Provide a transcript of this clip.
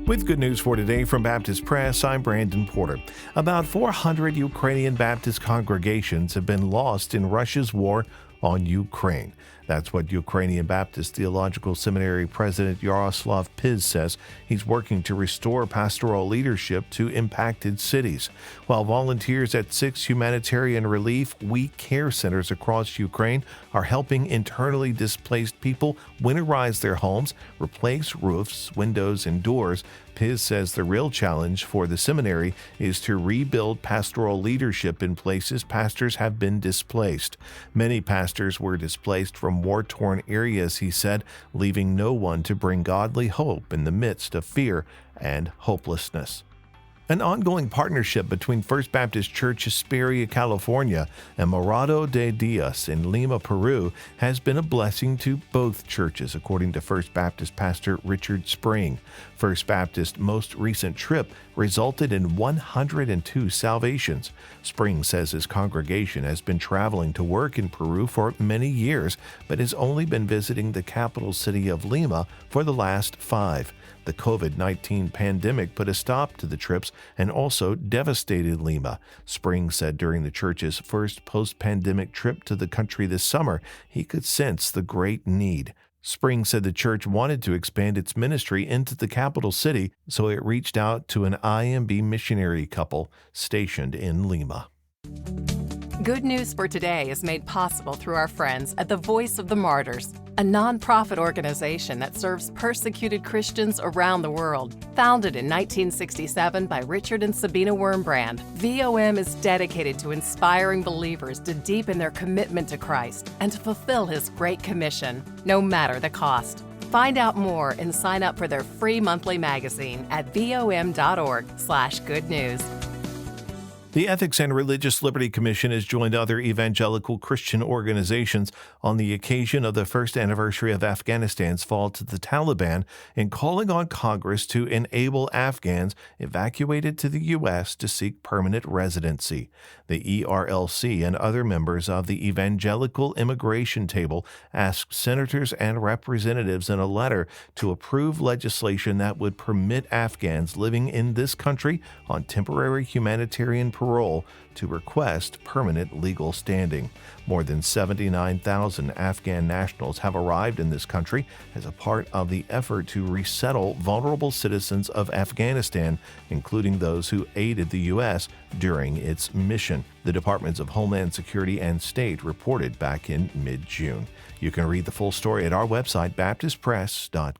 With good news for today from Baptist Press, I'm Brandon Porter. About 400 Ukrainian Baptist congregations have been lost in Russia's war on Ukraine. That's what Ukrainian Baptist Theological Seminary President Yaroslav Pyzh says. He's working to restore pastoral leadership to impacted cities, while volunteers at 6 humanitarian relief week care centers across Ukraine are helping internally displaced people winterize their homes, replace roofs, windows, and doors. Pyzh says the real challenge for the seminary is to rebuild pastoral leadership in places pastors have been displaced. Many pastors were displaced from war-torn areas, he said, leaving no one to bring godly hope in the midst of fear and hopelessness. An ongoing partnership between First Baptist Church Hesperia, California, and Morado de Dios in Lima, Peru, has been a blessing to both churches, according to First Baptist pastor Richard Spring. First Baptist's most recent trip resulted in 102 salvations. Spring says his congregation has been traveling to work in Peru for many years, but has only been visiting the capital city of Lima for the last 5. The COVID-19 pandemic put a stop to the trips and also devastated Lima. Spring said during the church's first post-pandemic trip to the country this summer, he could sense the great need. Spring said the church wanted to expand its ministry into the capital city, so it reached out to an IMB missionary couple stationed in Lima. Good News for Today is made possible through our friends at the Voice of the Martyrs, a nonprofit organization that serves persecuted Christians around the world. Founded in 1967 by Richard and Sabina Wurmbrand, VOM is dedicated to inspiring believers to deepen their commitment to Christ and to fulfill His Great Commission, no matter the cost. Find out more and sign up for their free monthly magazine at vom.org/goodnews. The Ethics and Religious Liberty Commission has joined other evangelical Christian organizations on the occasion of the first anniversary of Afghanistan's fall to the Taliban in calling on Congress to enable Afghans evacuated to the U.S. to seek permanent residency. The ERLC and other members of the Evangelical Immigration Table asked senators and representatives in a letter to approve legislation that would permit Afghans living in this country on temporary humanitarian parole to request permanent legal standing. More than 79,000 Afghan nationals have arrived in this country as a part of the effort to resettle vulnerable citizens of Afghanistan, including those who aided the U.S. during its mission. The Departments of Homeland Security and State reported back in mid-June. You can read the full story at our website, baptistpress.com.